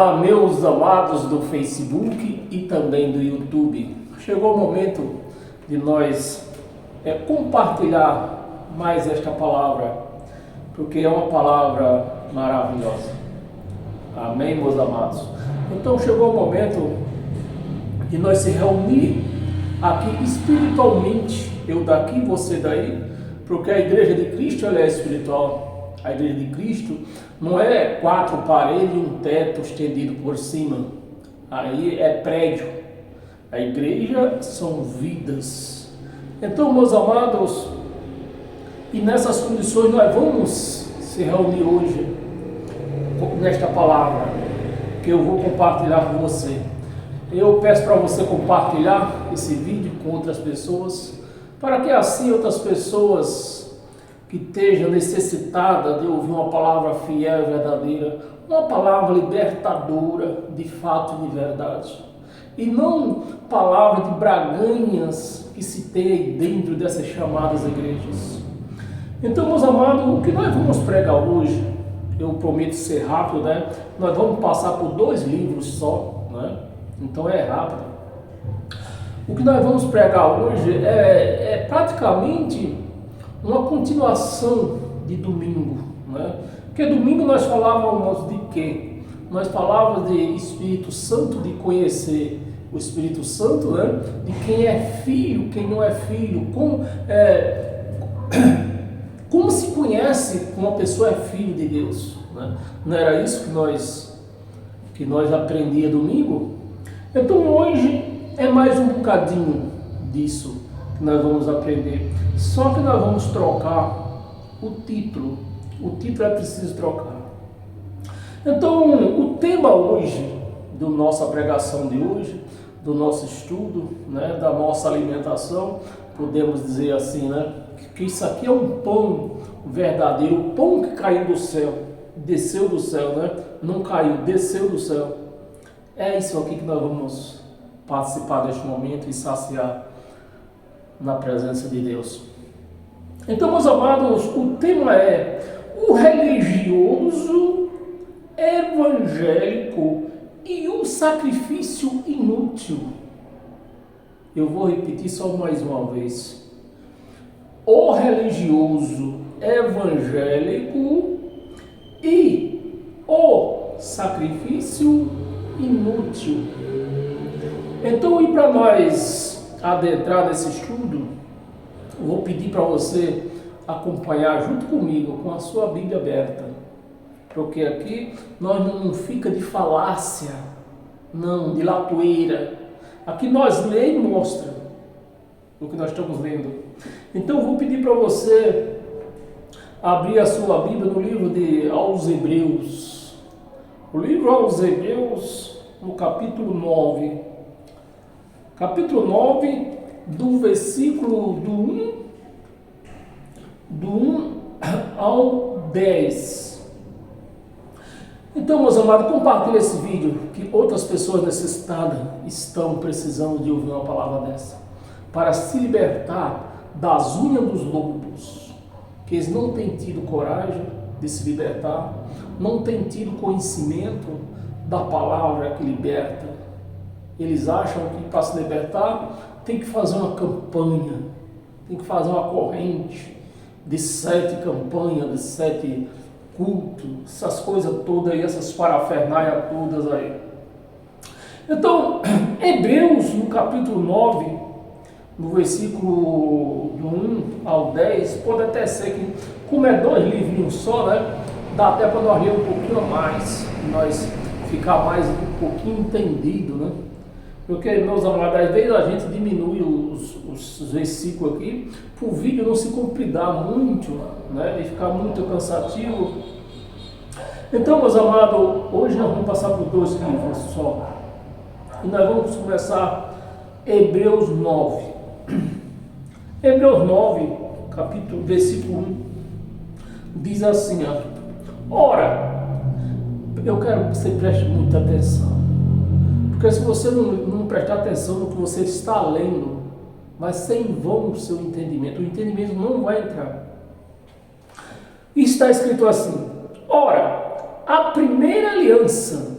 Olá, meus amados do Facebook e também do YouTube. Chegou o momento de nós compartilhar mais esta palavra, porque é uma palavra maravilhosa. Amém, meus amados? Então chegou o momento de nós se reunir aqui espiritualmente, eu daqui, você daí, porque a igreja de Cristo ela é espiritual. A igreja de Cristo não é quatro paredes e um teto estendido por cima. Aí é prédio. A igreja são vidas. Então, meus amados, e nessas condições nós vamos se reunir hoje nesta palavra que eu vou compartilhar com você. Eu peço para você compartilhar esse vídeo com outras pessoas, para que assim outras pessoas que esteja necessitada de ouvir uma palavra fiel e verdadeira, uma palavra libertadora de fato e de verdade, e não palavra de braganhas que se tem aí dentro dessas chamadas igrejas. Então, meus amados, o que nós vamos pregar hoje, eu prometo ser rápido, né? Nós vamos passar por 2 livros só, né? Então é rápido. O que nós vamos pregar hoje é praticamente uma continuação de domingo, né? Porque domingo nós falávamos de quê? Nós falávamos de Espírito Santo, de conhecer o Espírito Santo, né? De quem é filho, quem não é filho, como se conhece que uma pessoa é filho de Deus, né? Não era isso que nós aprendíamos domingo? Então hoje é mais um bocadinho disso que nós vamos aprender. Só que nós vamos trocar o título. O título é preciso trocar. Então, o tema hoje, da nossa pregação de hoje, do nosso estudo, né, da nossa alimentação, podemos dizer assim, né, que isso aqui é um pão verdadeiro, o pão que caiu do céu, desceu do céu, né? Não caiu, desceu do céu. É isso aqui que nós vamos participar deste momento e saciar na presença de Deus. Então, meus amados, o tema é o religioso evangélico e o sacrifício inútil. Eu vou repetir só mais uma vez. O religioso evangélico e o sacrifício inútil. Então, e para nós adentrar nesse estudo, eu vou pedir para você acompanhar junto comigo com a sua Bíblia aberta, porque aqui nós não fica de falácia, não, de latoeira. Aqui nós lê e mostra o que nós estamos lendo. Então eu vou pedir para você abrir a sua Bíblia no livro aos Hebreus. O livro aos Hebreus, no capítulo 9. Capítulo 9, do versículo do 1 ao 10. Então, meus amados, compartilhe esse vídeo, que outras pessoas necessitadas estão precisando de ouvir uma palavra dessa, para se libertar das unhas dos lobos, que eles não têm tido coragem de se libertar, não têm tido conhecimento da palavra que liberta. Eles acham que para se libertar tem que fazer uma campanha, tem que fazer uma corrente de 7 campanhas, de 7 cultos, essas coisas todas aí, essas parafernaias todas aí. Então, Hebreus, no capítulo 9, no versículo do 1 ao 10, pode até ser que, como é 2 livrinhos só, né, dá até para nós ler um pouquinho a mais, nós ficar mais um pouquinho entendido, né? Porque, meus amados, às vezes a gente diminui os versículos aqui, para o vídeo não se compridar muito, né, e ficar muito cansativo. Então, meus amados, hoje nós vamos passar por 2 livros só. E nós vamos começar Hebreus 9. Hebreus 9, capítulo, versículo 1, diz assim, ó: ora, eu quero que você preste muita atenção. Porque se você não prestar atenção no que você está lendo, vai ser em vão o seu entendimento. O entendimento não vai entrar. E está escrito assim: ora, a primeira aliança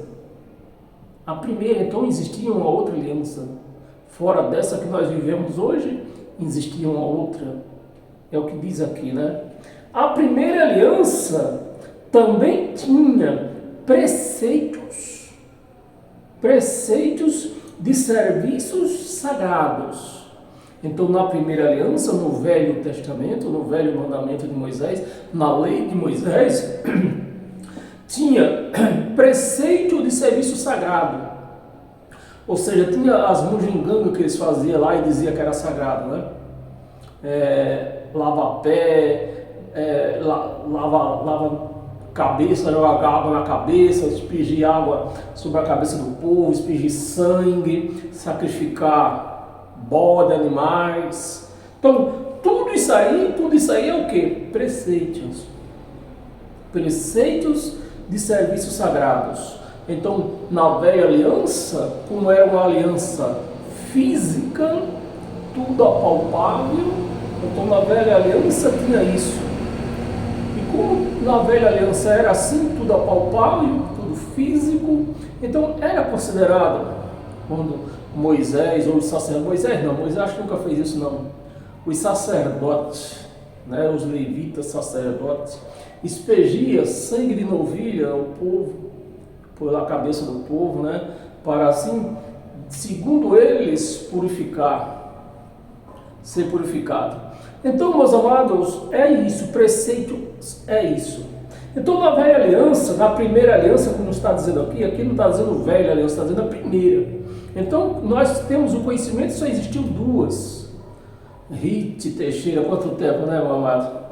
A primeira, então, existia uma outra aliança. Fora dessa que nós vivemos hoje, existia uma outra. É o que diz aqui, né? A primeira aliança também tinha preceitos de serviços sagrados. Então, na primeira aliança, no Velho Testamento, no Velho Mandamento de Moisés, na lei de Moisés, tinha preceito de serviço sagrado. Ou seja, tinha as mugingangas que eles faziam lá e dizia que era sagrado, né? Lava pé, lava cabeça, jogar água na cabeça, expingir água sobre a cabeça do povo, expingir sangue, sacrificar bode, animais. Então, tudo isso aí é o que? Preceitos de serviços sagrados. Então, na velha aliança, como era uma aliança física, tudo apalpável, então na velha aliança tinha isso. E como na velha aliança era assim, tudo apalpável, tudo físico, então era considerado, quando Moisés ou os sacerdotes, Moisés acho que nunca fez isso não, os sacerdotes, né, os levitas sacerdotes, expurgia sangue de novilha ao povo, pela cabeça do povo, né, para assim, segundo eles, ser purificado. Então, meus amados, é isso, preceito é isso. Então, na velha aliança, na primeira aliança, como está dizendo aqui não está dizendo velha aliança, está dizendo a primeira. Então, nós temos o conhecimento, só existiu duas. Rite, Teixeira, quanto tempo, né, meu amado?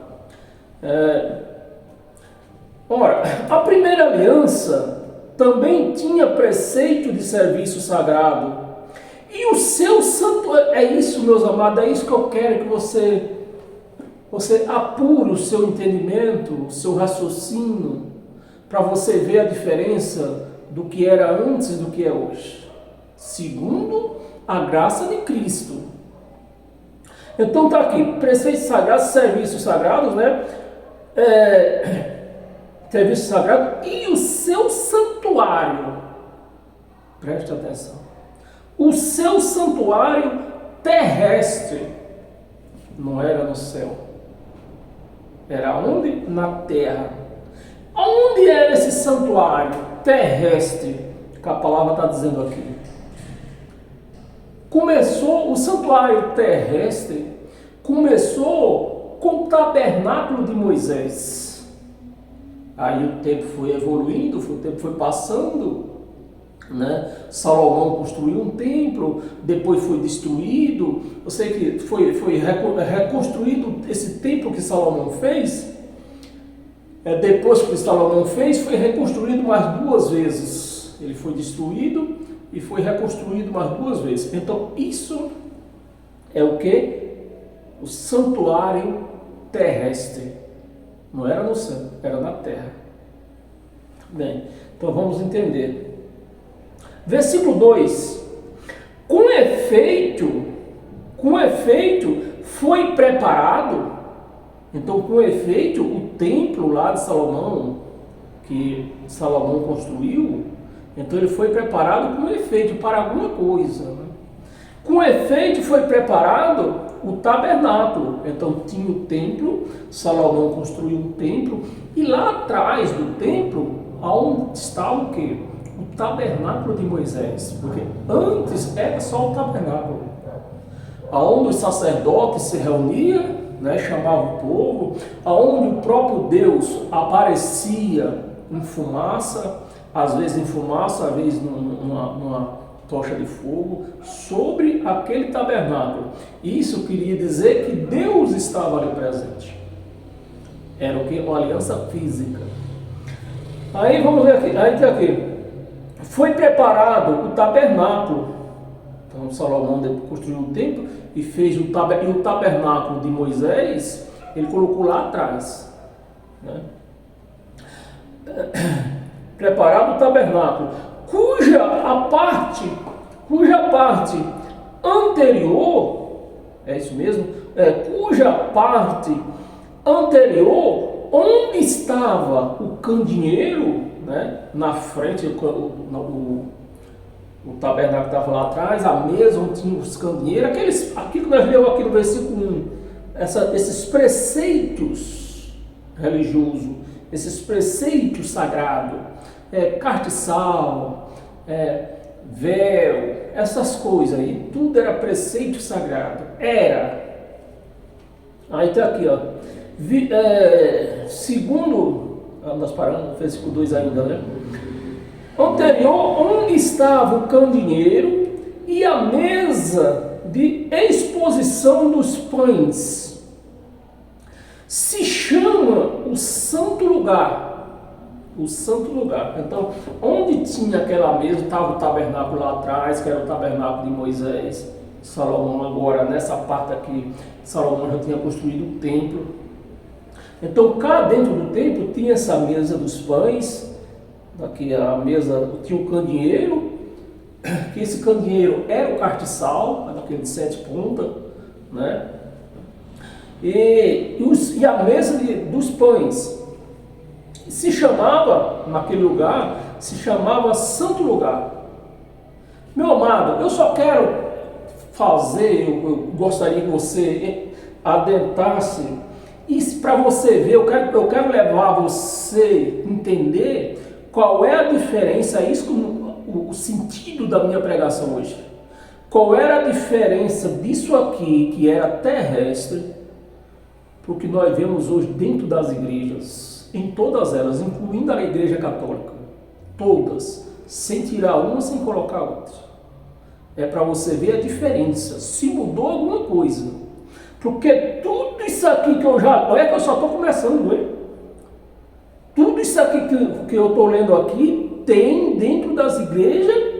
Ora, a primeira aliança também tinha preceito de serviço sagrado. E o seu santo, é isso, meus amados, é isso que eu quero que você apure o seu entendimento, o seu raciocínio, para você ver a diferença do que era antes e do que é hoje. Segundo a graça de Cristo. Então está aqui, preceitos sagrados, serviços sagrados, né? Serviço sagrado e o seu santuário. Preste atenção. O seu santuário terrestre não era no céu. Era onde? Na terra. Onde era esse santuário terrestre que a palavra está dizendo aqui? O santuário terrestre começou com o tabernáculo de Moisés. Aí o tempo foi evoluindo, o tempo foi passando, né? Salomão construiu um templo, depois foi destruído. Eu sei que foi reconstruído esse templo que Salomão fez. Depois que Salomão fez, foi reconstruído mais duas vezes. Ele foi destruído e foi reconstruído mais duas vezes. Então isso é o que? O santuário terrestre. Não era no céu, era na terra. Bem, então vamos entender. Versículo 2. Com efeito, foi preparado. Então, com efeito, o templo lá de Salomão, que Salomão construiu, então ele foi preparado com efeito para alguma coisa, né? Com efeito foi preparado o tabernáculo. Então tinha o templo, Salomão construiu um templo, e lá atrás do templo, aonde estava o quê? O tabernáculo de Moisés, porque antes era só o tabernáculo, aonde os sacerdotes se reuniam, né, chamavam o povo, aonde o próprio Deus aparecia em fumaça, às vezes numa tocha de fogo, sobre aquele tabernáculo. Isso queria dizer que Deus estava ali presente. Era o que? Uma aliança física. Aí vamos ver aqui, aí tem aqui. Foi preparado o tabernáculo. Então Salomão construiu o templo e fez o tabernáculo de Moisés, ele colocou lá atrás, né? Preparado o tabernáculo, cuja parte anterior, é isso mesmo? Cuja parte anterior, onde estava o candeeiro, né? Na frente, O tabernáculo estava lá atrás, a mesa onde tinha os candeeiros, aquilo que nós lemos aqui no versículo 1, esses preceitos religiosos, esses preceitos sagrados, castiçal, véu, essas coisas aí, tudo era preceito sagrado. Aí está aqui, ó. Segundo, nós paramos no versículo 2 ainda, né? Anterior, onde estava o candeeiro e a mesa de exposição dos pães, se chama o santo lugar. O santo lugar. Então, onde tinha aquela mesa, estava o tabernáculo lá atrás, que era o tabernáculo de Moisés. Salomão agora, nessa parte aqui, Salomão já tinha construído o templo. Então, cá dentro do templo tinha essa mesa dos pães. Aqui a mesa tinha o candeeiro, que esse candeeiro era o castiçal, aquele de 7 pontas, né? E a mesa dos pães se chamava, naquele lugar, se chamava Santo Lugar. Meu amado, eu só quero fazer, eu gostaria que você adentrasse, e para você ver, eu quero levar você a entender qual é a diferença, isso o sentido da minha pregação hoje. Qual era a diferença disso aqui, que era terrestre, para o que nós vemos hoje dentro das igrejas, em todas elas, incluindo a igreja católica, todas, sem tirar uma, sem colocar outra. É para você ver a diferença, se mudou alguma coisa. Porque tudo isso aqui que eu já... Olha que eu só estou começando, hein? Tudo isso aqui que eu estou lendo aqui, tem dentro das igrejas,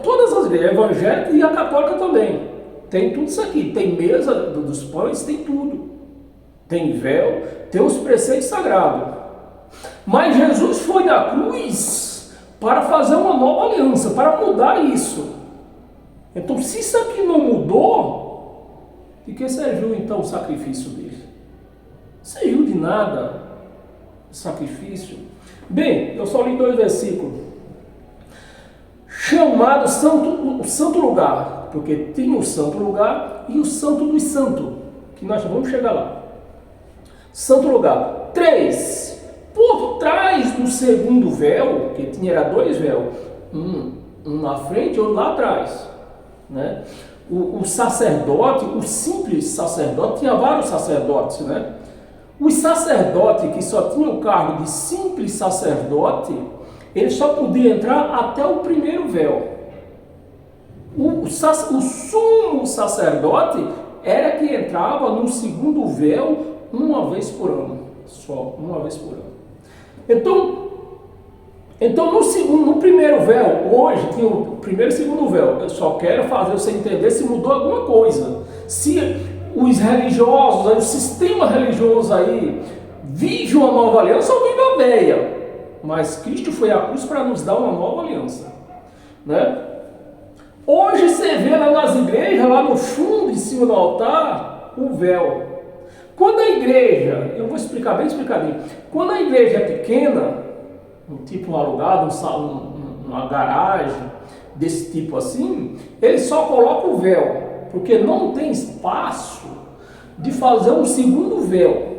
todas as igrejas, evangélicas e a católica também. Tem tudo isso aqui, tem mesa dos pães, tem tudo. Tem véu, tem os preceitos sagrados. Mas Jesus foi na cruz para fazer uma nova aliança, para mudar isso. Então, se isso aqui não mudou, de que serviu então o sacrifício dele? Serviu de nada o sacrifício. Bem, eu só li 2 versículos. Chamado o santo lugar, porque tinha o santo lugar e o santo dos santos, que nós vamos chegar lá. Santo lugar. 3. Por trás do segundo véu, que era 2 véus, um na frente e outro lá atrás, né? O sacerdote, o simples sacerdote, tinha vários sacerdotes, né? Os sacerdotes que só tinham o cargo de simples sacerdote, ele só podia entrar até o primeiro véu. O sumo sacerdote era que entrava no segundo véu uma vez por ano, só uma vez por ano. Então no primeiro véu, hoje tinha o primeiro e o segundo véu. Eu só quero fazer você entender se mudou alguma coisa. Se os religiosos, o sistema religioso aí, vive uma nova aliança ou vive a velha. Mas Cristo foi à cruz para nos dar uma nova aliança, né? Hoje você vê lá nas igrejas, lá no fundo, em cima do altar, o véu. Quando a igreja, eu vou explicar bem explicadinho, quando a igreja é pequena, tipo um alugado, uma garagem, desse tipo assim, ele só coloca o véu, porque não tem espaço de fazer um segundo véu.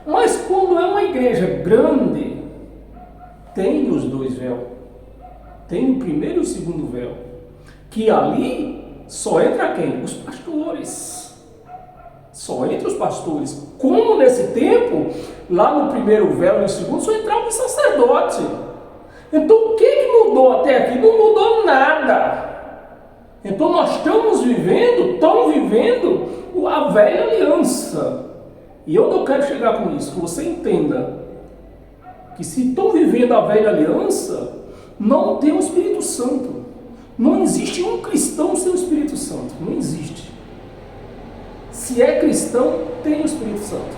Mas quando é uma igreja grande, tem os 2 véus. Tem o primeiro e o segundo véu. Que ali só entra quem? Os pastores. Só entra os pastores. Como nesse tempo, lá no primeiro véu e no segundo, só entrava o sacerdote. Então o que mudou até aqui? Não mudou nada. Então nós estão vivendo a velha aliança. E eu não quero chegar com isso, que você entenda que se estão vivendo a velha aliança, não tem o Espírito Santo. Não existe um cristão sem o Espírito Santo. Não existe. Se é cristão, tem o Espírito Santo.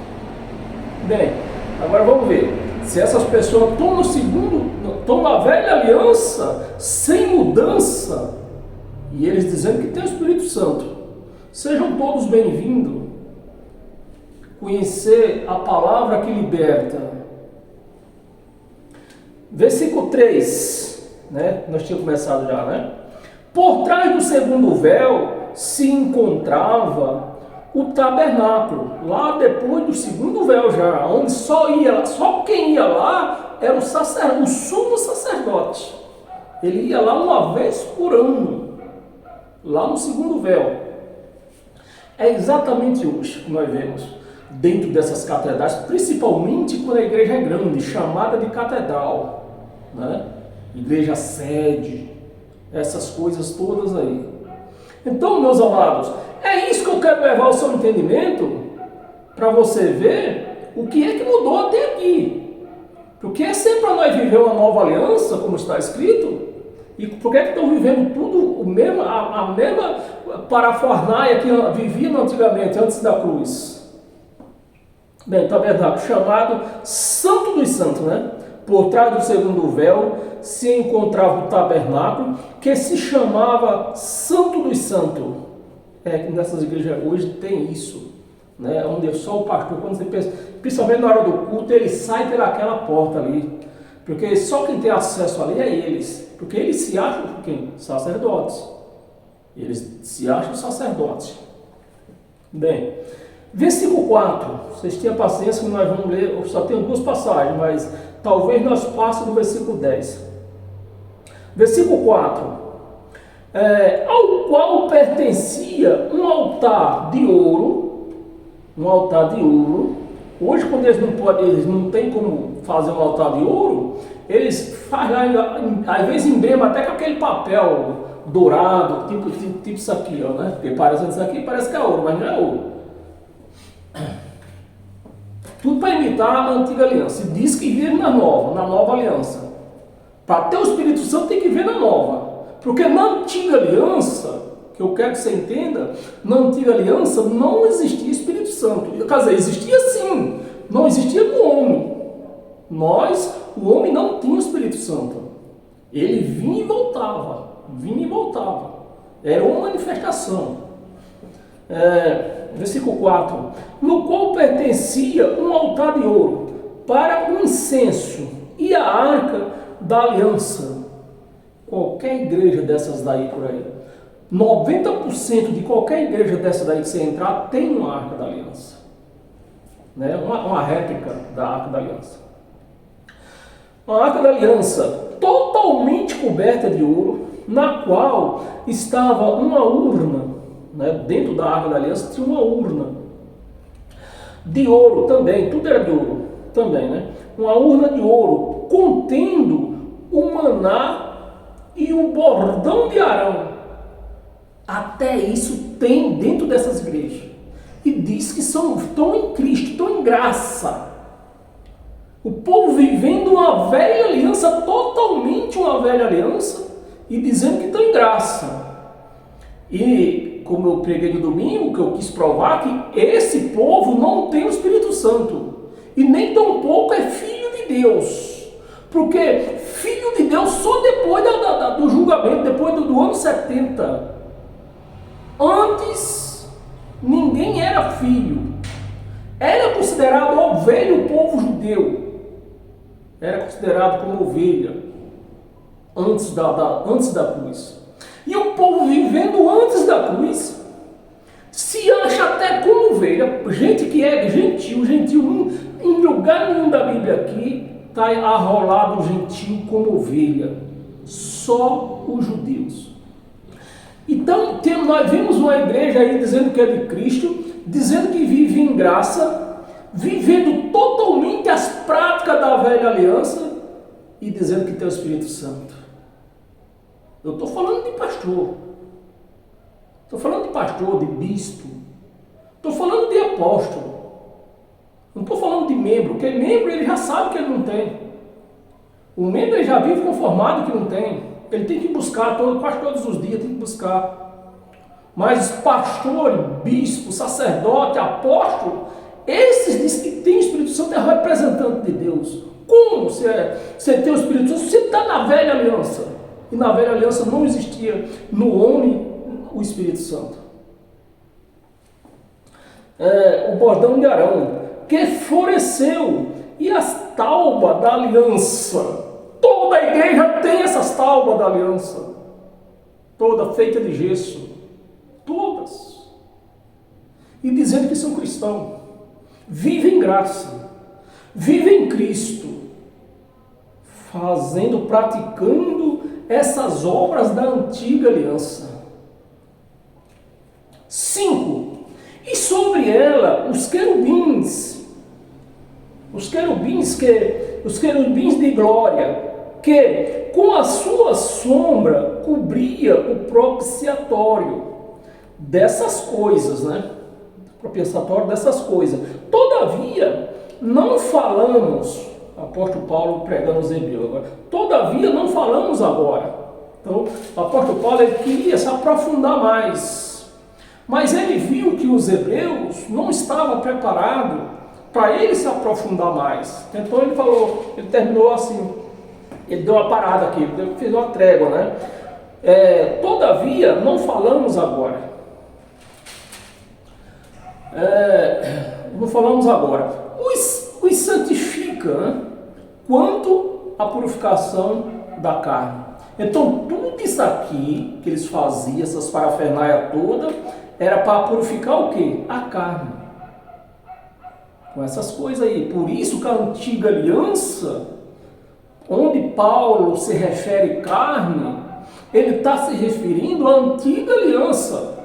Bem, agora vamos ver. Se essas pessoas estão na velha aliança, sem mudança, e eles dizendo que tem o Espírito Santo, sejam todos bem-vindos. Conhecer a palavra que liberta. Versículo 3, né? Nós tínhamos começado já, né? Por trás do segundo véu se encontrava o tabernáculo, lá depois do segundo véu já, onde só quem ia lá era o sumo sacerdote. Ele ia lá uma vez por ano, lá no segundo véu. É exatamente hoje que nós vemos dentro dessas catedrais, principalmente quando a igreja é grande, chamada de catedral, né? Igreja sede, essas coisas todas aí. Então, meus amados, é isso que eu quero levar ao seu entendimento, para você ver o que é que mudou até aqui. Porque é sempre para nós viver uma nova aliança, como está escrito, e por que estão vivendo tudo a mesma parafernália que viviam antigamente, antes da cruz? Bem, tabernáculo chamado Santo dos Santos, né? Por trás do segundo véu se encontrava o tabernáculo, que se chamava Santo dos Santos. Nessas igrejas hoje tem isso, né? Onde só o pastor, quando você pensa, principalmente na hora do culto, ele sai pelaquela porta ali, porque só quem tem acesso ali é eles, porque eles se acham quem? Sacerdotes. Eles se acham sacerdotes. Bem, versículo 4, vocês tenham paciência que nós vamos ler, eu só tenho duas passagens, mas talvez nós passemos no versículo 10. Versículo 4. Ao qual pertencia um altar de ouro. Hoje, quando eles não têm como fazer um altar de ouro, eles fazem, às vezes, emblema até com aquele papel dourado, tipo isso aqui, ó, né? Porque parece isso aqui, parece que é ouro, mas não é ouro. Tudo para imitar a antiga aliança. E diz que vive na nova aliança. Para ter o Espírito Santo tem que ver na nova. Porque na antiga aliança, que eu quero que você entenda, na antiga aliança não existia Espírito Santo. Quer dizer, existia sim, não existia no homem. O homem não tinha o Espírito Santo. Ele vinha e voltava. Era uma manifestação. Versículo 4. No qual pertencia um altar de ouro para o incenso e a arca da aliança. Qualquer igreja dessas daí por aí, 90% de qualquer igreja dessa daí que você entrar tem uma arca da aliança, né? Uma réplica da arca da aliança. Uma arca da aliança totalmente coberta de ouro, na qual estava uma urna, né? Dentro da arca da aliança tinha uma urna de ouro também, tudo era de ouro também, né? Uma urna de ouro contendo o maná e o bordão de Arão. Até isso tem dentro dessas igrejas. E diz que estão em Cristo, estão em graça. O povo vivendo uma velha aliança, totalmente uma velha aliança, e dizendo que estão em graça. E, como eu preguei no domingo, que eu quis provar que esse povo não tem o Espírito Santo. E nem tampouco é filho de Deus. Porque filho de Deus só depois do julgamento, depois do ano 70. Antes, ninguém era filho. Era considerado ovelha o povo judeu. Era considerado como ovelha antes da cruz. E o povo vivendo antes da cruz se acha até como ovelha. Gente que é gentil em lugar nenhum da Bíblia aqui está arrolado o gentio como ovelha, só os judeus. Então nós vimos uma igreja aí dizendo que é de Cristo, dizendo que vive em graça, vivendo totalmente as práticas da velha aliança e dizendo que tem o Espírito Santo. Eu estou falando de pastor, de bispo, estou falando de apóstolo. Não estou falando de membro, porque membro ele já sabe que ele não tem. O membro ele já vive conformado que não tem. Ele tem que buscar, quase todos os dias tem que buscar. Mas pastor, bispo, sacerdote, apóstolo, esses dizem que tem o Espírito Santo, é representante de Deus. Como você tem o Espírito Santo? Você está na velha aliança. E na velha aliança não existia no homem o Espírito Santo. O bordão de Arão, que floresceu, e as taubas da aliança, toda Toda a igreja tem essas tábuas da aliança, toda feita de gesso, todas. E dizendo que são cristãos, vivem em graça, vivem em Cristo, praticando essas obras da antiga aliança. 5. E sobre ela os querubins de glória, que com a sua sombra cobria o propiciatório dessas coisas, né? Propiciatório dessas coisas. Todavia, não falamos, apóstolo Paulo pregando os hebreus agora, todavia não falamos agora. Então, o apóstolo Paulo ele queria se aprofundar mais, mas ele viu que os hebreus não estavam preparados para ele se aprofundar mais. Então ele falou, ele terminou assim, ele deu uma parada aqui, fez uma trégua, né? Todavia não falamos agora. Não falamos agora. Os santifica, né? Quanto à purificação da carne. Então tudo isso aqui que eles faziam, essas parafernália toda, era para purificar o quê? A carne. Com essas coisas aí. Por isso que a antiga aliança, onde Paulo se refere carne, ele está se referindo à antiga aliança.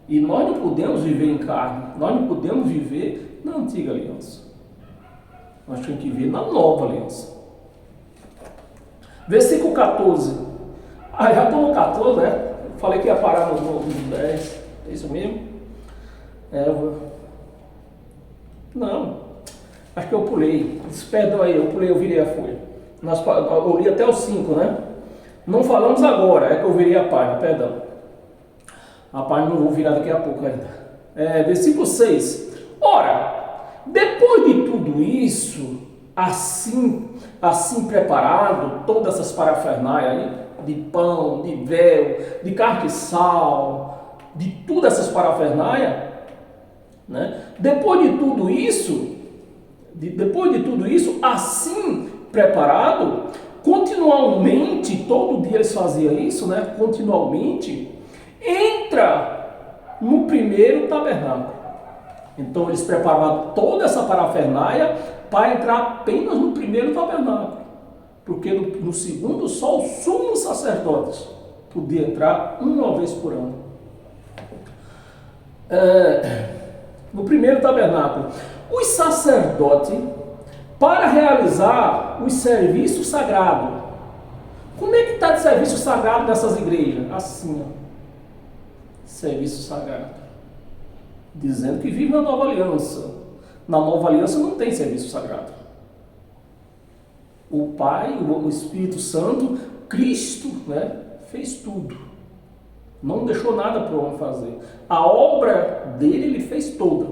E nós não podemos viver em carne, nós não podemos viver na antiga aliança. Nós temos que viver na nova aliança. Versículo 14. Já estou no 14, né? Falei que ia parar no 10. É isso mesmo? Não. Acho que eu pulei. Perdão aí, eu virei a folha. Eu li até o 5, né? Não falamos agora, é que eu virei a página, perdão. A página não vou virar daqui a pouco ainda. Versículo 6. Ora, depois de tudo isso, assim preparado, todas essas parafernália aí, de pão, de véu, de carne-sal, de todas essas parafernália, né? Depois de tudo isso, assim preparado, continuamente, todo dia eles faziam isso, né? Continuamente, entra no primeiro tabernáculo. Então eles preparavam toda essa parafernália para entrar apenas no primeiro tabernáculo, porque no segundo só o sumo sacerdote podia entrar uma vez por ano. No primeiro tabernáculo, os sacerdotes, para realizar os serviços sagrados. Como é que está de serviço sagrado nessas igrejas? Assim, ó. Serviço sagrado. Dizendo que vive na nova aliança. Na nova aliança não tem serviço sagrado. O Pai, o Espírito Santo, Cristo, né, fez tudo. Não deixou nada para o homem fazer. A obra dele ele fez toda.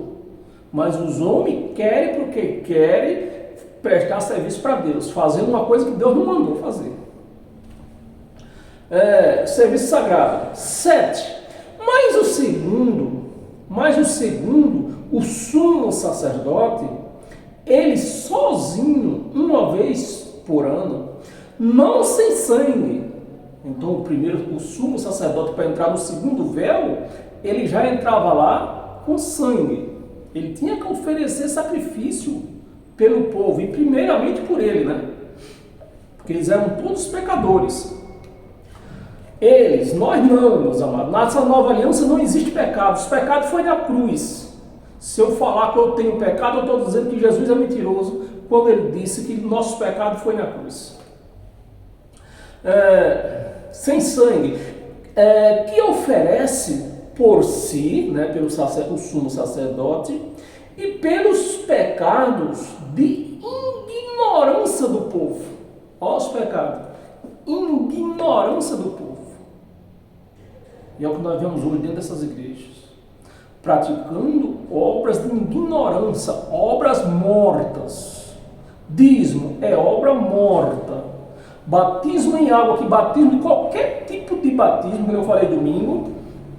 Mas os homens querem porque querem prestar serviço para Deus, fazendo uma coisa que Deus não mandou fazer. Serviço sagrado. 7. Mas o segundo, o sumo sacerdote, ele sozinho, uma vez por ano, não sem sangue. Então o sumo sacerdote, para entrar no segundo véu, ele já entrava lá com sangue. Ele tinha que oferecer sacrifício pelo povo, e primeiramente por ele, né? Porque eles eram todos pecadores. Nós não, meus amados. Nessa nova aliança não existe pecado. Os pecados foi na cruz. Se eu falar que eu tenho pecado, eu estou dizendo que Jesus é mentiroso quando ele disse que nosso pecado foi na cruz. Sem sangue, que oferece por si, né, pelo sumo sacerdote, e pelos pecados de ignorância do povo. Olha os pecados. Ignorância do povo. E é o que nós vemos hoje dentro dessas igrejas. Praticando obras de ignorância, obras mortas. Dízimo é obra morta. Batismo em água, batismo, qualquer tipo de batismo, como eu falei domingo,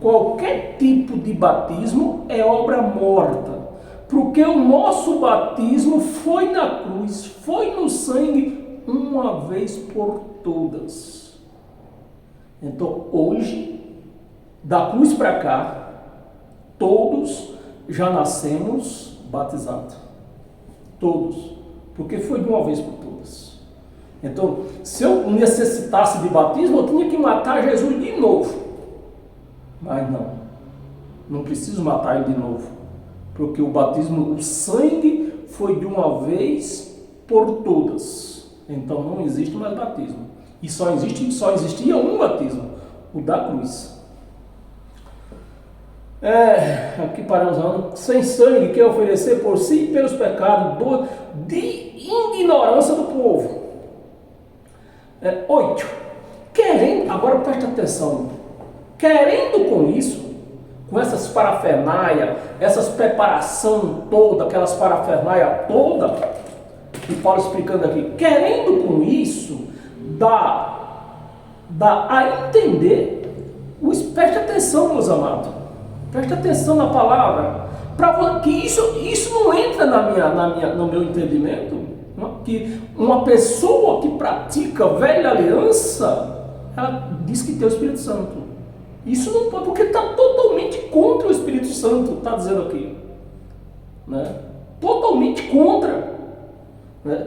qualquer tipo de batismo é obra morta. Porque o nosso batismo foi na cruz, foi no sangue uma vez por todas. Então, hoje, da cruz para cá, todos já nascemos batizados. Todos. Porque foi de uma vez por todas. Então, se eu necessitasse de batismo, eu tinha que matar Jesus de novo. Mas não preciso matar ele de novo. Porque o batismo, o sangue foi de uma vez por todas. Então não existe mais batismo. E só existia um batismo, o da cruz. Aqui paramos, sem sangue quer oferecer por si e pelos pecados de ignorância do povo. 8. Agora presta atenção, querendo com isso, com essas parafernália, essas preparação toda, aquelas parafernália toda, e Paulo explicando aqui, querendo com isso, dá a entender, preste atenção, meus amados, preste atenção na palavra, para que isso não entra no meu entendimento, que uma pessoa que pratica velha aliança, ela diz que tem o Espírito Santo. Isso não pode, porque está totalmente contra o Espírito Santo, está dizendo aqui. Né? Totalmente contra. Né?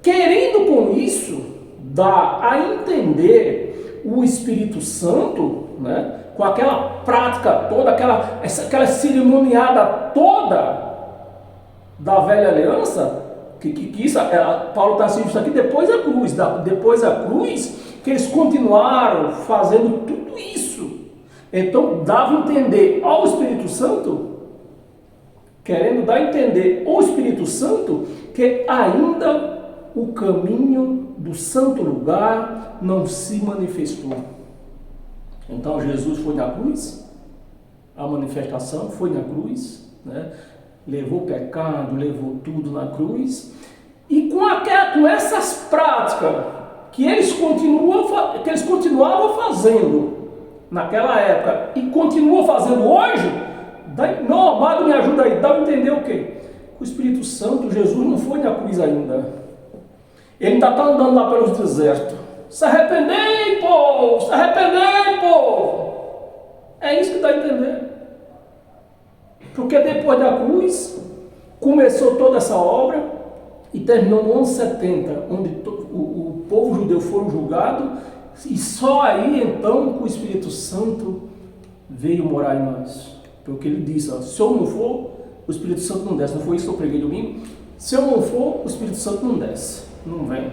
Querendo com isso, dar a entender o Espírito Santo, né? Com aquela prática toda, aquela cerimoniada toda da velha aliança, Paulo está assistindo isso aqui depois da cruz, que eles continuaram fazendo tudo isso. Então, dava a entender ao Espírito Santo, querendo dar a entender ao Espírito Santo, que ainda o caminho do santo lugar não se manifestou. Então, Jesus foi na cruz, a manifestação foi na cruz, né? Levou o pecado, levou tudo na cruz, e com essas práticas que eles continuavam fazendo naquela época e continuam fazendo hoje, meu amado, me ajuda aí, dá para entender o quê? O Espírito Santo, Jesus não foi na cruz ainda. Ele ainda está andando lá pelos desertos. Se arrependei, povo! Se arrependei, povo! É isso que dá a entender. Porque depois da cruz, começou toda essa obra e terminou no ano 70, onde o povo judeu foram julgados. E só aí, então, que o Espírito Santo veio morar em nós. Porque ele disse, se eu não for, o Espírito Santo não desce. Não foi isso que eu preguei domingo? Se eu não for, o Espírito Santo não desce, não vem.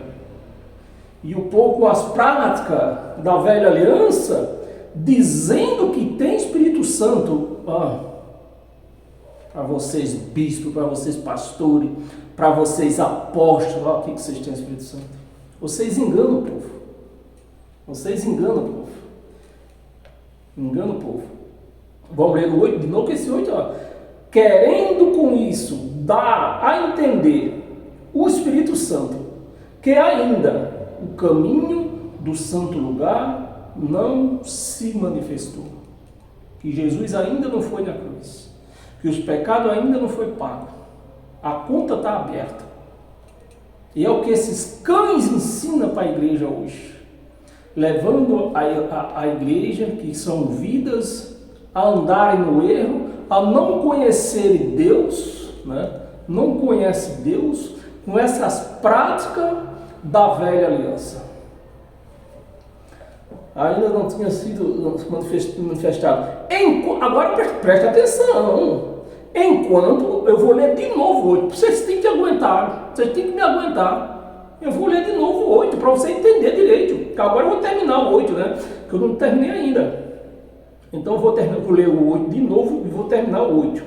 E o povo, com as práticas da velha aliança, dizendo que tem Espírito Santo, para vocês bispos, para vocês pastores, para vocês apóstolos, o que vocês têm Espírito Santo? Vocês enganam o povo. Vocês enganam o povo. Enganam o povo. Vamos ler o 8 de novo, que esse 8, querendo com isso dar a entender o Espírito Santo, que ainda o caminho do santo lugar não se manifestou. Que Jesus ainda não foi na cruz. Que os pecados ainda não foi pago. A conta está aberta. E é o que esses cães ensinam para a igreja hoje. Levando a igreja, que são vidas, a andarem no erro, a não conhecerem Deus, né? Não conhece Deus, com essas práticas da velha aliança. Ainda não tinha sido manifestado. Agora preste atenção. Enquanto eu vou ler de novo 8, vocês têm que aguentar, vocês têm que me aguentar. Eu vou ler de novo 8 para você entender direito. Porque agora eu vou terminar o 8, né? Que eu não terminei ainda. Então eu vou ler o 8 de novo e vou terminar o 8.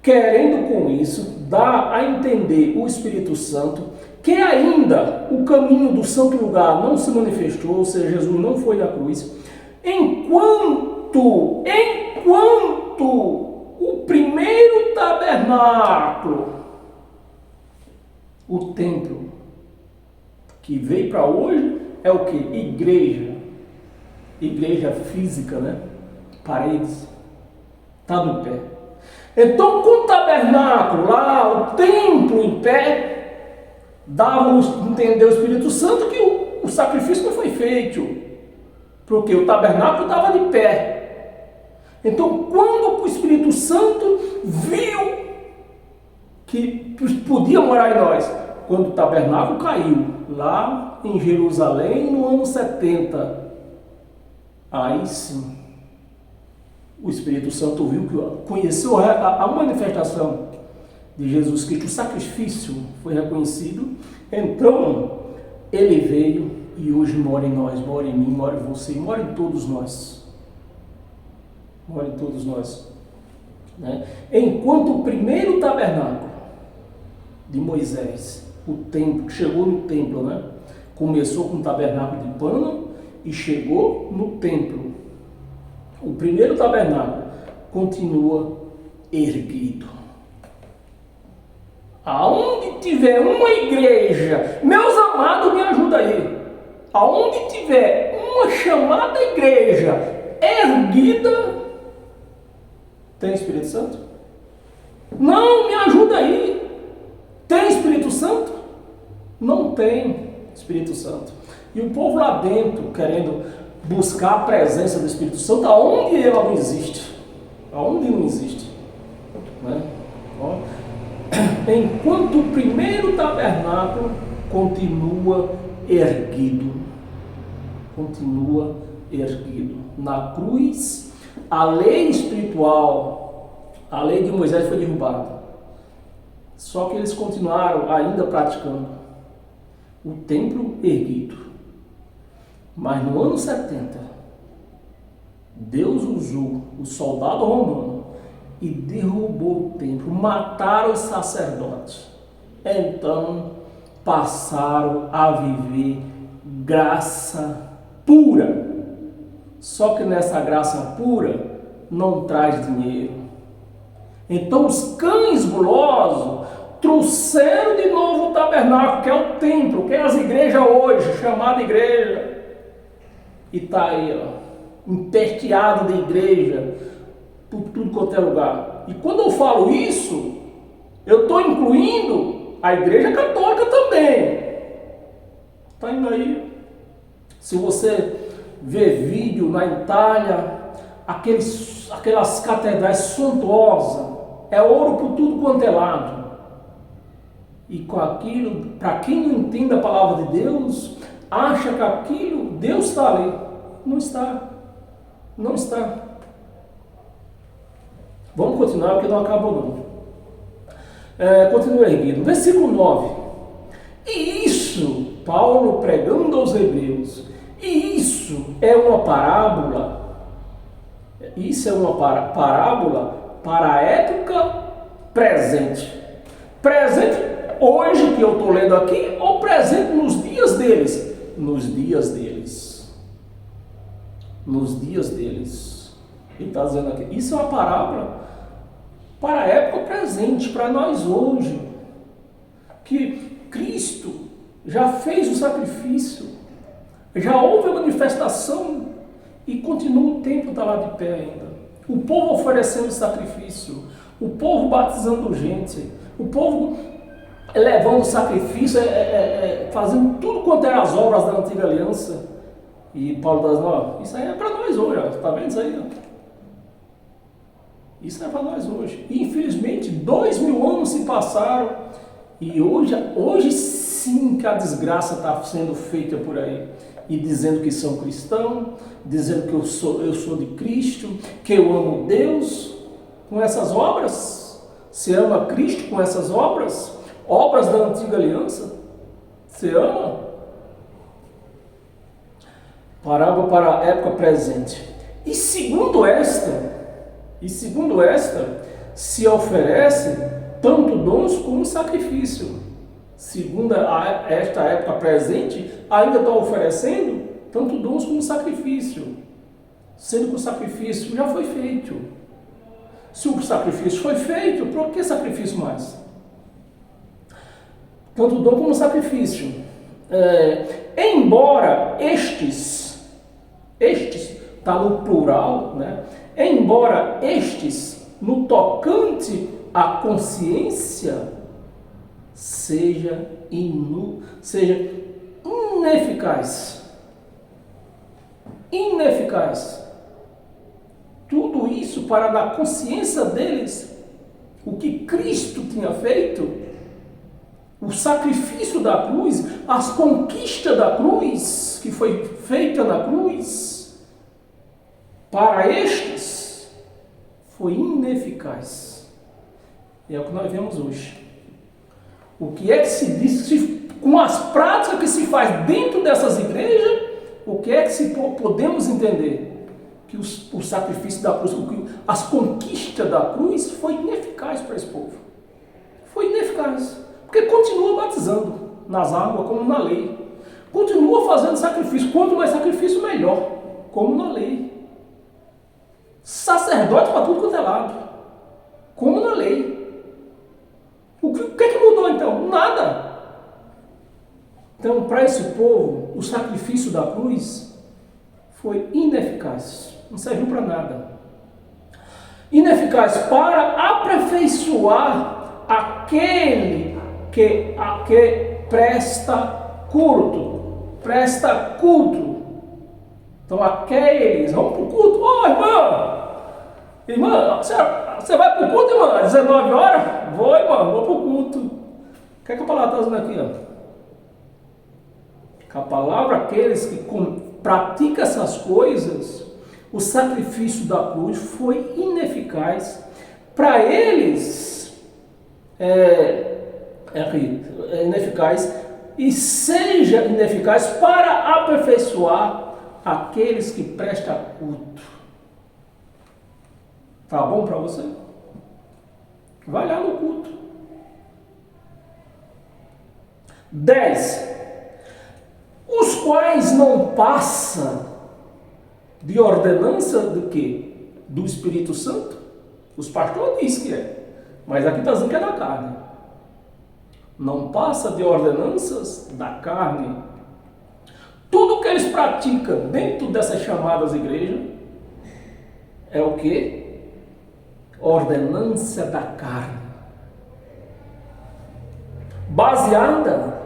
Querendo com isso dar a entender o Espírito Santo que ainda o caminho do santo lugar não se manifestou, ou seja, Jesus não foi na cruz, enquanto o primeiro tabernáculo, o templo, que veio para hoje, é o que? Igreja física, né? Paredes, está no pé. Então, com o tabernáculo lá, o templo em pé, dava a entender o Espírito Santo que o sacrifício não foi feito, porque o tabernáculo estava de pé. Então, quando o Espírito Santo viu que podia morar em nós, quando o tabernáculo caiu, lá em Jerusalém, no ano 70, aí sim, o Espírito Santo viu, conheceu a manifestação de Jesus Cristo, o sacrifício foi reconhecido, então ele veio e hoje mora em nós, mora em mim, mora em você, mora em todos nós. Mora em todos nós. Né? Enquanto o primeiro tabernáculo de Moisés, o templo, chegou no templo, né? Começou com o tabernáculo de pano e chegou no templo. O primeiro tabernáculo continua erguido. Aonde tiver uma igreja, meus amados, me ajuda aí. Aonde tiver uma chamada igreja erguida, tem Espírito Santo? Não, me ajuda aí. Tem Espírito Santo? Não tem Espírito Santo. E o povo lá dentro, querendo buscar a presença do Espírito Santo, aonde ela não existe. Aonde não existe. Né? Enquanto o primeiro tabernáculo continua erguido. Continua erguido. Na cruz, a lei espiritual, a lei de Moisés foi derrubada. Só que eles continuaram ainda praticando o templo erguido. Mas no ano 70, Deus usou o soldado romano e derrubou o templo, mataram os sacerdotes. Então passaram a viver graça pura. Só que nessa graça pura não traz dinheiro. Então os cães gulosos trouxeram de novo o tabernáculo, que é o templo, que é as igrejas hoje, chamada igreja. E está aí, ó, empesteado de igreja, por tudo quanto é lugar. E quando eu falo isso, eu estou incluindo a igreja católica também. Está indo aí. Se você vê vídeo na Itália, aquelas catedrais suntuosas, é ouro por tudo quanto é lado. E com aquilo, para quem não entende a palavra de Deus, acha que aquilo, Deus está ali. Não está. Não está. Vamos continuar, porque não acabou não. Continua erguido. Versículo 9. E isso, Paulo pregando aos hebreus, e isso é uma parábola. Isso é uma parábola para a época presente. Presente hoje que eu estou lendo aqui, ou presente nos dias deles? Nos dias deles. Nos dias deles. Ele está dizendo aqui, isso é uma parábola para a época presente, para nós hoje. Que Cristo já fez o sacrifício, já houve a manifestação e continua o templo está lá de pé ainda. O povo oferecendo sacrifício, o povo batizando gente, o povo levando sacrifício, fazendo tudo quanto eram as obras da antiga aliança. E Paulo está dizendo, ó, isso aí é para nós hoje, está vendo isso aí? Ó? Isso é para nós hoje. E infelizmente 2000 anos se passaram e hoje sim que a desgraça está sendo feita por aí. E dizendo que são cristãos, dizendo que eu sou de Cristo, que eu amo Deus com essas obras. Você ama Cristo com essas obras? Obras da antiga aliança? Você ama? Parábola para a época presente. E segundo esta, se oferece tanto dons como sacrifício. Segundo esta época presente, ainda está oferecendo tanto dons como sacrifício. Sendo que o sacrifício já foi feito. Se o sacrifício foi feito, por que sacrifício mais? Tanto dom como sacrifício. Embora estes está no plural, né? Embora estes, no tocante à consciência, seja ineficaz. Ineficaz. Tudo isso para na consciência deles o que Cristo tinha feito, o sacrifício da cruz, as conquistas da cruz, que foi feita na cruz, para estes, foi ineficaz. É o que nós vemos hoje. O que é que se diz, com as práticas que se faz dentro dessas igrejas, o que é que podemos entender? Que o sacrifício da cruz, as conquistas da cruz, foi ineficaz para esse povo. Foi ineficaz. Porque continua batizando nas águas, como na lei. Continua fazendo sacrifício. Quanto mais sacrifício, melhor. Como na lei. Sacerdote para tudo quanto é lado. Como na lei. O que é que mudou então? Nada. Então, para esse povo, o sacrifício da cruz foi ineficaz. Não serviu para nada. Ineficaz para aperfeiçoar aquele que presta culto. Presta culto. Então, aqueles vão para o culto. Ô, irmã, você vai para o culto, irmã? Às 19 horas? Vou, irmã, vou para o culto. O que é que a palavra está dizendo aqui? Ó? Que a palavra, aqueles que praticam essas coisas, o sacrifício da cruz foi ineficaz. Para eles, ineficaz, e seja ineficaz para aperfeiçoar aqueles que prestam culto. Tá bom para você? Vai lá no culto. 10. Os quais não passam de ordenança do quê? Do Espírito Santo? Os pastores dizem que é, mas aqui está dizendo que é da carne. Não passa de ordenanças da carne. Tudo que eles praticam dentro dessas chamadas igrejas é o quê? Ordenança da carne. Baseada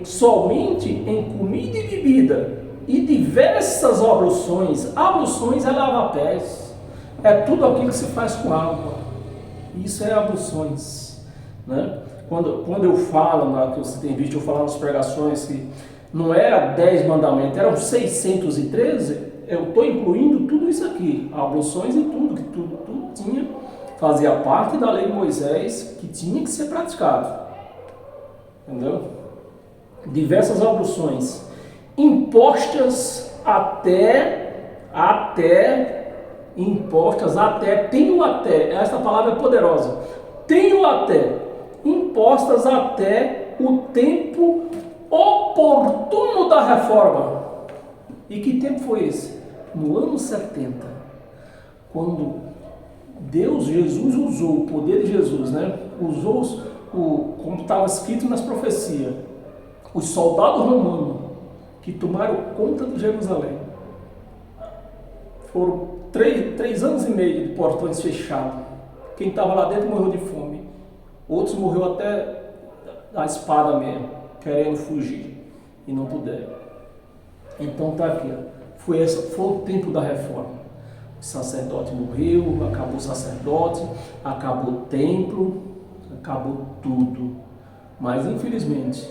somente em comida e bebida e diversas abluções. Abluções é lavar pés. É tudo aquilo que se faz com água. Isso é abluções, né? Quando eu falo, que você tem visto eu falar nas pregações que não era 10 mandamentos, eram 613, eu estou incluindo tudo isso aqui, abluções e tudo, que tudo tinha, fazia parte da lei de Moisés, que tinha que ser praticado. Entendeu? Diversas abluções, impostas tenho até, esta palavra é poderosa, impostas até o tempo oportuno da reforma. E que tempo foi esse? No ano 70, quando Jesus usou o poder de Jesus, né? Usou como estava escrito nas profecias, os soldados romanos que tomaram conta de Jerusalém. Foram 3 anos e meio de portões fechados. Quem estava lá dentro morreu de fome. Outros morreram até a espada mesmo, querendo fugir e não puderam. Então está aqui, foi o tempo da reforma. O sacerdote morreu, acabou o sacerdote, acabou o templo, acabou tudo. Mas infelizmente,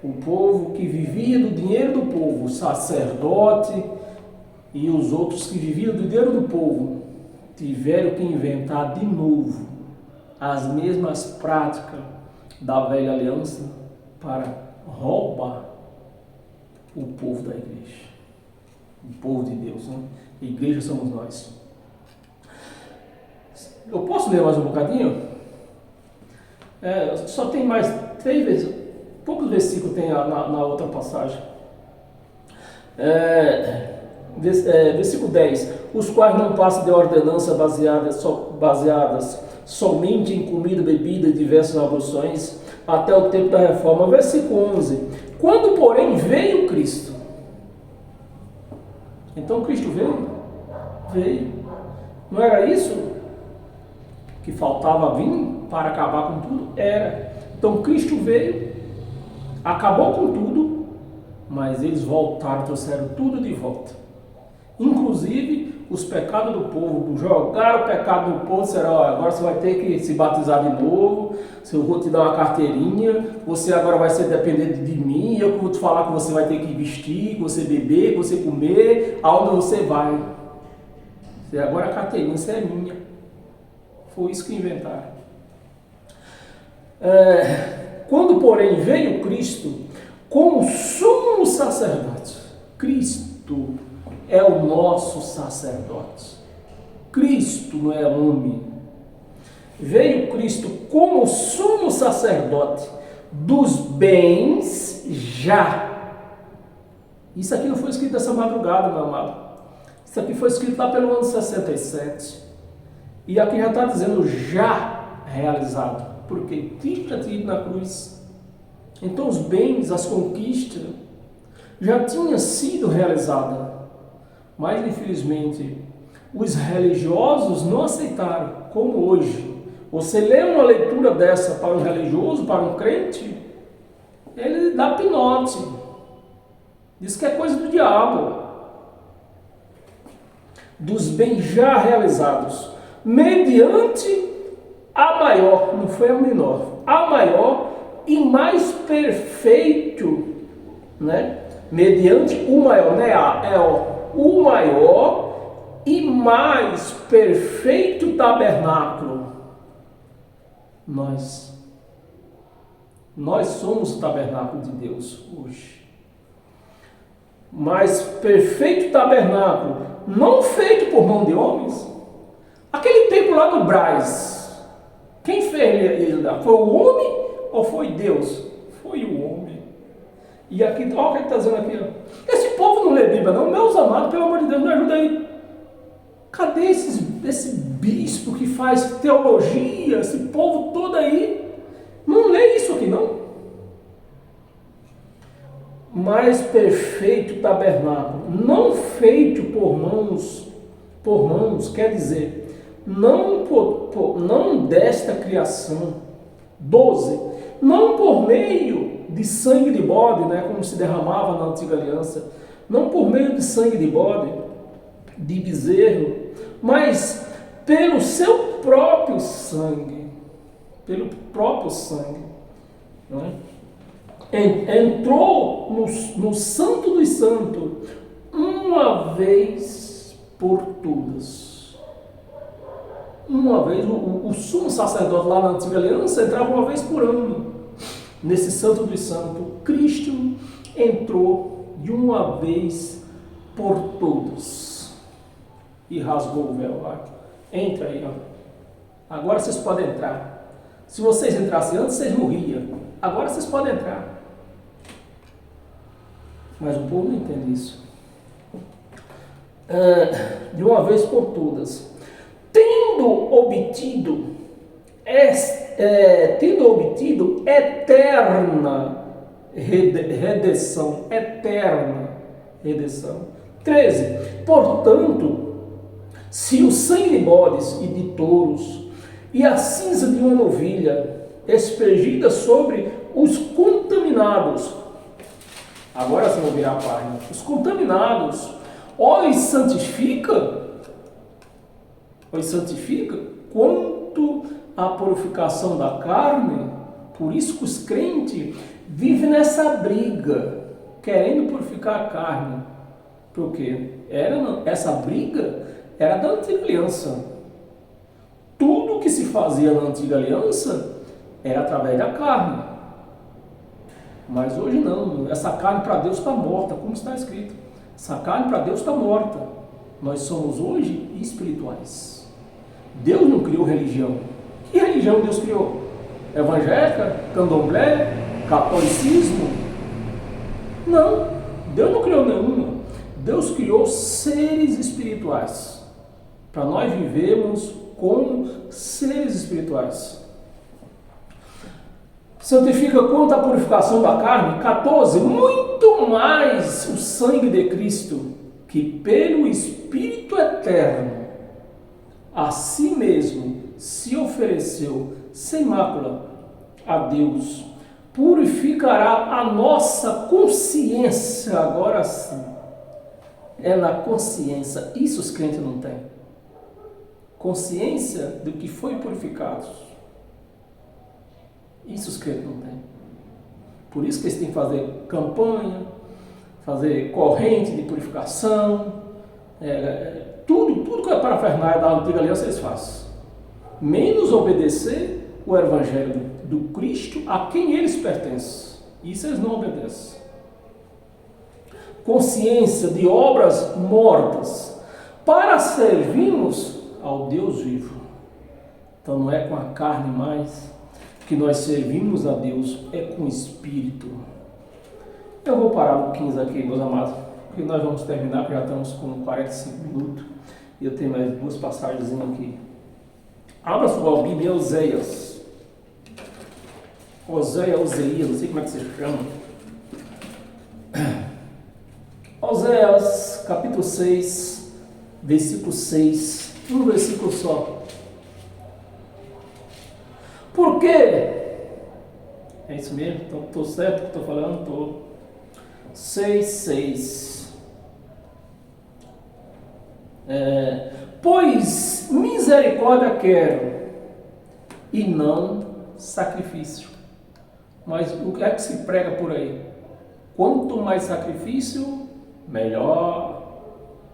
o povo que vivia do dinheiro do povo, o sacerdote e os outros que viviam do dinheiro do povo, tiveram que inventar de novo as mesmas práticas da velha aliança para roubar o povo da igreja, o povo de Deus, né? Igreja somos nós. Eu posso ler mais um bocadinho? Só tem mais 3 vezes, poucos versículos tem na outra passagem. Versículo 10: os quais não passam de ordenança baseadas somente em comida, bebida e diversas abluções até o tempo da reforma. Versículo 11: quando porém veio Cristo. Então Cristo veio. Não era isso que faltava vir para acabar com tudo? Era. Então Cristo veio, acabou com tudo, mas eles voltaram, trouxeram tudo de volta. Inclusive os pecados do povo, jogaram o pecado no povo, disseram, ó, agora você vai ter que se batizar de novo, eu vou te dar uma carteirinha, você agora vai ser dependente de mim, eu vou te falar que você vai ter que vestir, que você beber, que você comer, aonde você vai. Agora a carteirinha, isso é minha. Foi isso que inventaram. Quando, porém, veio Cristo como sumo sacerdote, Cristo é o nosso sacerdote. Cristo não é homem. Veio Cristo como sumo sacerdote dos bens já. Isso aqui não foi escrito essa madrugada, meu amado. Isso aqui foi escrito lá pelo ano 67. E aqui já está dizendo já realizado. Porque Cristo já tinha ido na cruz. Então os bens, as conquistas, já tinham sido realizadas. Mas infelizmente, os religiosos não aceitaram, como hoje. Você lê uma leitura dessa para um religioso, para um crente, ele dá pinote. Diz que é coisa do diabo. Dos bens já realizados, mediante a maior, não foi a menor, a maior e mais perfeito, né? Mediante o maior, né? O maior e mais perfeito tabernáculo. Nós somos o tabernáculo de Deus hoje. Mais perfeito tabernáculo, não feito por mão de homens. Aquele templo lá no Brás, quem fez ele lá? Foi o homem ou foi Deus? Foi o homem. E aqui, olha o que ele está dizendo aqui. Ó. Esse povo não lê Bíblia não, meus amados, pelo amor de Deus, me ajuda aí. Cadê esse bispo que faz teologia, esse povo todo aí? Não lê isso aqui não. Mais perfeito tabernáculo, não feito por mãos, quer dizer, não desta criação. 12. Não por meio de sangue de bode, né, como se derramava na antiga aliança, não por meio de sangue de bode, de bezerro, mas pelo seu próprio sangue, não é? Entrou no Santo dos Santos uma vez por todas. Uma vez, o sumo sacerdote lá na antiga aliança entrava uma vez por ano nesse Santo dos Santos. Cristo entrou de uma vez por todos e rasgou o véu lá. Entra aí, ó. Agora vocês podem entrar. Se vocês entrassem antes, vocês morriam. Agora vocês podem entrar. Mas o povo não entende isso. De uma vez por todas. Tendo obtido eterna redenção. Eterna redenção. 13. Portanto, se o sangue de bodes e de touros e a cinza de uma novilha aspergida sobre os contaminados. Agora vocês vão virar a página. Os contaminados, os santifica quanto à purificação da carne. Por isso que os crentes vivem nessa briga, querendo purificar a carne. Porque essa briga era da antiga aliança. Tudo que se fazia na antiga aliança era através da carne. Mas hoje não. Essa carne para Deus está morta, como está escrito. Essa carne para Deus está morta. Nós somos hoje espirituais. Deus não criou religião. Que religião Deus criou? Evangélica? Candomblé? Catolicismo? Não. Deus não criou nenhuma. Deus criou seres espirituais. Para nós vivermos como seres espirituais. Santifica quanto à purificação da carne. 14. Muito mais o sangue de Cristo, que pelo Espírito Eterno a si mesmo se ofereceu sem mácula a Deus, purificará a nossa consciência. Agora sim, é na consciência. Isso os crentes não têm. Consciência do que foi purificado. Isso os crentes não têm. Por isso que eles têm que fazer campanha, fazer corrente de purificação, tudo que é parafernália da antiga aliança eles fazem. Menos obedecer o evangelho do Cristo a quem eles pertencem. Isso eles não obedecem. Consciência de obras mortas para servirmos ao Deus vivo. Então não é com a carne mais que nós servimos a Deus, é com o Espírito. Eu vou parar no 15 aqui, meus amados, porque nós vamos terminar, porque já estamos com 45 minutos e eu tenho mais duas passagens aqui. Abra sua Bíblia em Oséias, não sei como é que se chama. Oséias, capítulo 6, versículo 6, um versículo só. Por quê? É isso mesmo? Estou certo que estou falando? Estou. 6. Pois misericórdia quero e não sacrifício. Mas o que é que se prega por aí? Quanto mais sacrifício, melhor.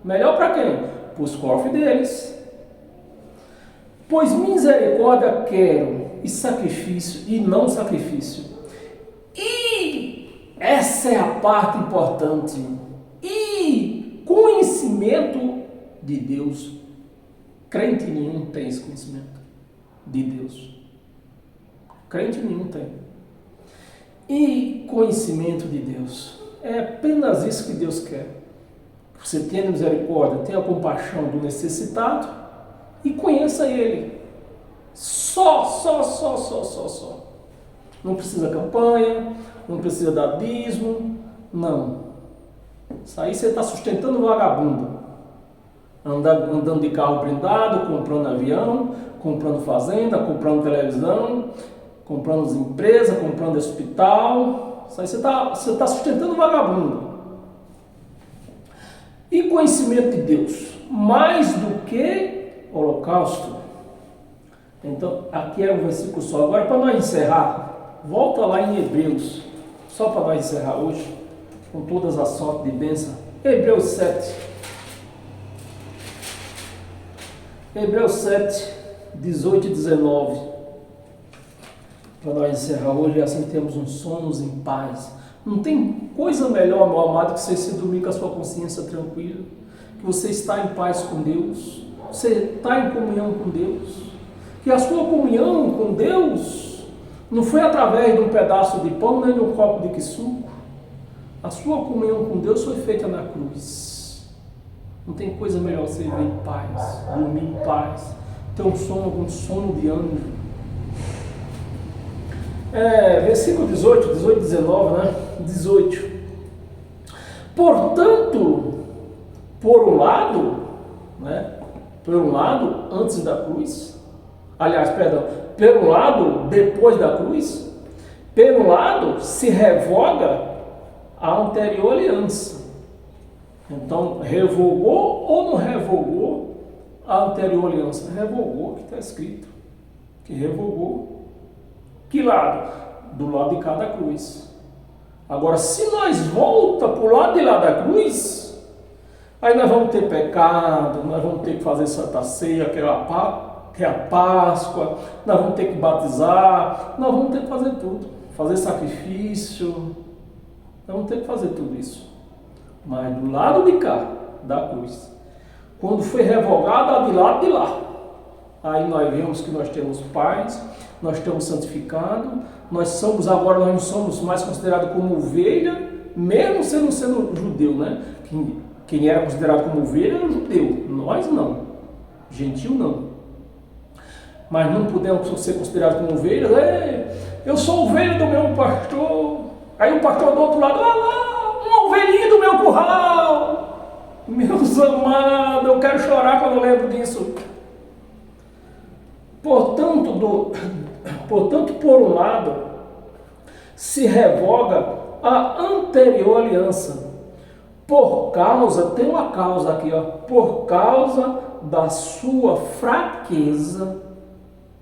Melhor para quem? Para os cofres deles. Pois misericórdia quero e sacrifício e não sacrifício. E essa é a parte importante. E conhecimento de Deus. Crente nenhum tem esse conhecimento de Deus. Crente nenhum tem. E conhecimento de Deus. É apenas isso que Deus quer. Você tenha misericórdia, tenha compaixão do necessitado e conheça Ele. Só. Não precisa campanha, não precisa dar dízimo, não. Isso aí você está sustentando o vagabundo. Andando de carro blindado, comprando avião, comprando fazenda, comprando televisão, comprando empresa, comprando hospital. Isso aí você está sustentando o vagabundo. E conhecimento de Deus, mais do que holocausto. Então, aqui é um versículo só. Agora, para nós encerrar, volta lá em Hebreus, só para nós encerrar hoje, com todas as sortes de bênção. Hebreus 7. Hebreus 7, 18 e 19. Para nós encerrar hoje, e assim temos um sono em paz. Não tem coisa melhor, meu amado, que você se dormir com a sua consciência tranquila, que você está em paz com Deus, você está em comunhão com Deus, que a sua comunhão com Deus não foi através de um pedaço de pão nem de um copo de suco. A sua comunhão com Deus foi feita na cruz. Não tem coisa melhor você viver em paz, dormir em paz, ter um sono de anjo. Versículo 18 e 19, né? 18. Portanto, por um lado, antes da cruz, por um lado, depois da cruz, por um lado, se revoga a anterior aliança. Então, revogou ou não revogou a anterior aliança? Revogou, que está escrito, que revogou. Que lado? Do lado de cada cruz. Agora, se nós voltamos para o lado de lá da cruz, aí nós vamos ter pecado, nós vamos ter que fazer Santa Ceia, que é a Páscoa, nós vamos ter que batizar, nós vamos ter que fazer tudo, fazer sacrifício, nós vamos ter que fazer tudo isso. Mas do lado de cá, da cruz, quando foi revogada de lado de lá, aí nós vemos que nós temos paz, nós estamos santificados, nós não somos mais considerados como ovelha, mesmo sendo judeu, né? Quem era considerado como ovelha era judeu, nós não, gentil não. Mas não podemos ser considerados como ovelhas. Eu sou ovelha do meu pastor, aí o pastor do outro lado, uma ovelhinha do meu curral. Meus amados, eu quero chorar quando eu lembro disso. Portanto, por um lado, se revoga a anterior aliança, tem uma causa aqui, por causa da sua fraqueza,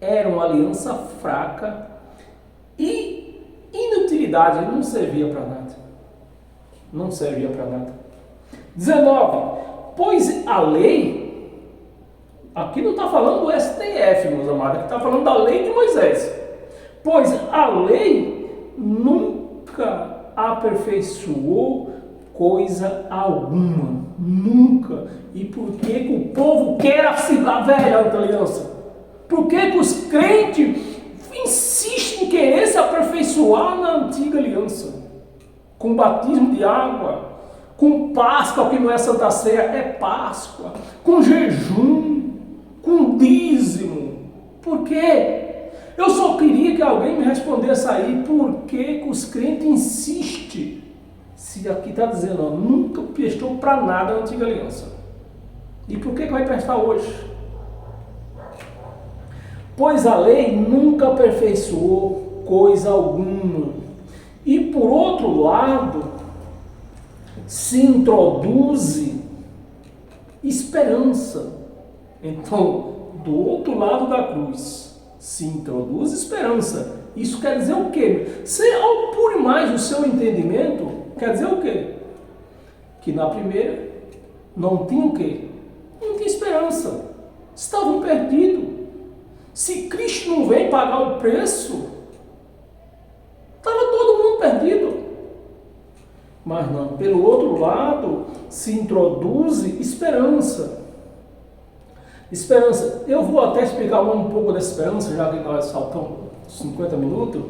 era uma aliança fraca e inutilidade, não servia para nada. Não servia para nada. 19. Pois a lei, aqui não está falando do STF, meus amados, aqui está falando da lei de Moisés. Pois a lei nunca aperfeiçoou coisa alguma. Nunca. E por que o povo quer a velha aliança? Por que os crentes insistem em querer se aperfeiçoar na antiga aliança? Com batismo de água, com Páscoa, que não é Santa Ceia, é Páscoa, com jejum, com dízimo. Por quê? Eu só queria que alguém me respondesse aí por que os crentes insistem. Se aqui está dizendo, nunca prestou para nada a antiga aliança. E por que vai prestar hoje? Pois a lei nunca aperfeiçoou coisa alguma. E por outro lado, se introduz esperança. Então, do outro lado da cruz, se introduz esperança. Isso quer dizer o quê? Se apure mais o seu entendimento, quer dizer o quê? Que na primeira não tinha o quê? Não tinha esperança. Estavam perdidos. Se Cristo não vem pagar o preço, estava todo mundo perdido. Mas não, pelo outro lado, se introduz esperança. Esperança. Eu vou até explicar um pouco da esperança, já que nós faltam 50 minutos.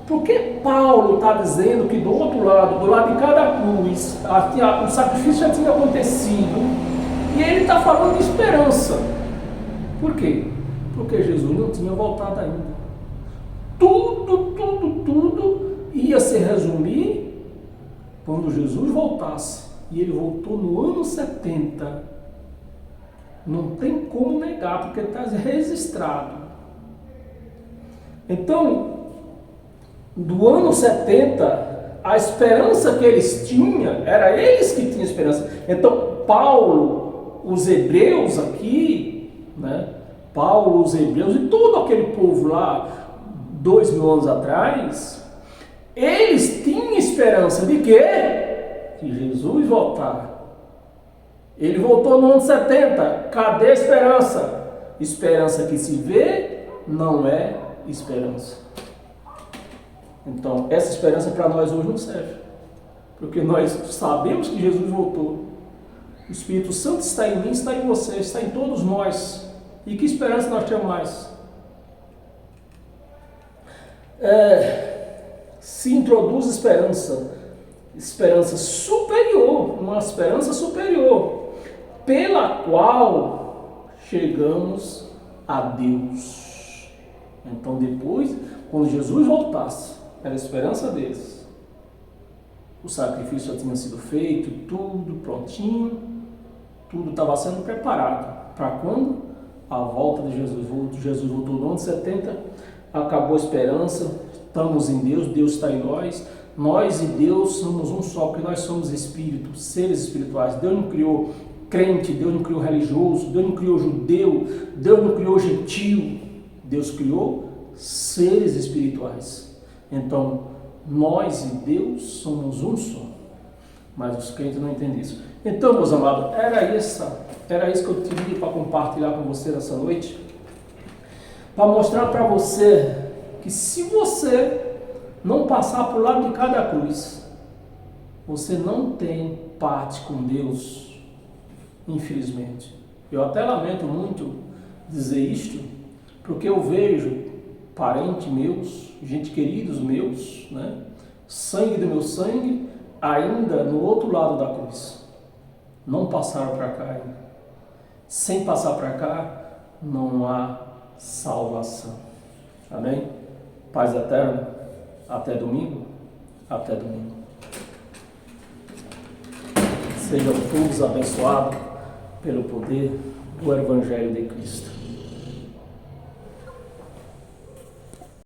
Porque Paulo está dizendo que do outro lado, do lado de cada cruz, o sacrifício já tinha acontecido. E ele está falando de esperança. Por quê? Porque Jesus não tinha voltado ainda. Tudo ia se resumir quando Jesus voltasse. E ele voltou no ano 70. Não tem como negar, porque está registrado. Então, do ano 70, a esperança que eles tinham, era eles que tinham esperança. Então, Paulo, os hebreus aqui, né? Paulo, os hebreus e todo aquele povo lá, 2000 anos atrás, eles tinham esperança de quê? Que Jesus voltar. Ele voltou no ano 70. Cadê a esperança? Esperança que se vê não é esperança. Então, essa esperança para nós hoje não serve. Porque nós sabemos que Jesus voltou. O Espírito Santo está em mim, está em você, está em todos nós. E que esperança nós temos mais? Se introduz esperança superior, uma esperança superior, pela qual chegamos a Deus. Então depois, quando Jesus voltasse, era a esperança deles. O sacrifício já tinha sido feito, tudo prontinho, tudo estava sendo preparado. Para quando? A volta de Jesus. Jesus voltou no ano 70, acabou a esperança, estamos em Deus, Deus está em nós. Nós e Deus somos um só, porque nós somos espíritos, seres espirituais. Deus não criou crente, Deus não criou religioso, Deus não criou judeu, Deus não criou gentil. Deus criou seres espirituais. Então, nós e Deus somos um só. Mas os crentes não entendem isso. Então, meus amados, era isso que eu tinha para compartilhar com você nessa noite. Para mostrar para você que se você não passar por lado de cada cruz, você não tem parte com Deus, infelizmente. Eu até lamento muito dizer isto, porque eu vejo parentes meus, gente queridos meus, né? Sangue do meu sangue, ainda no outro lado da cruz. Não passaram para cá ainda. Sem passar para cá, não há salvação. Amém? Paz eterna. Até domingo. Até domingo. Sejam todos abençoados pelo poder do Evangelho de Cristo.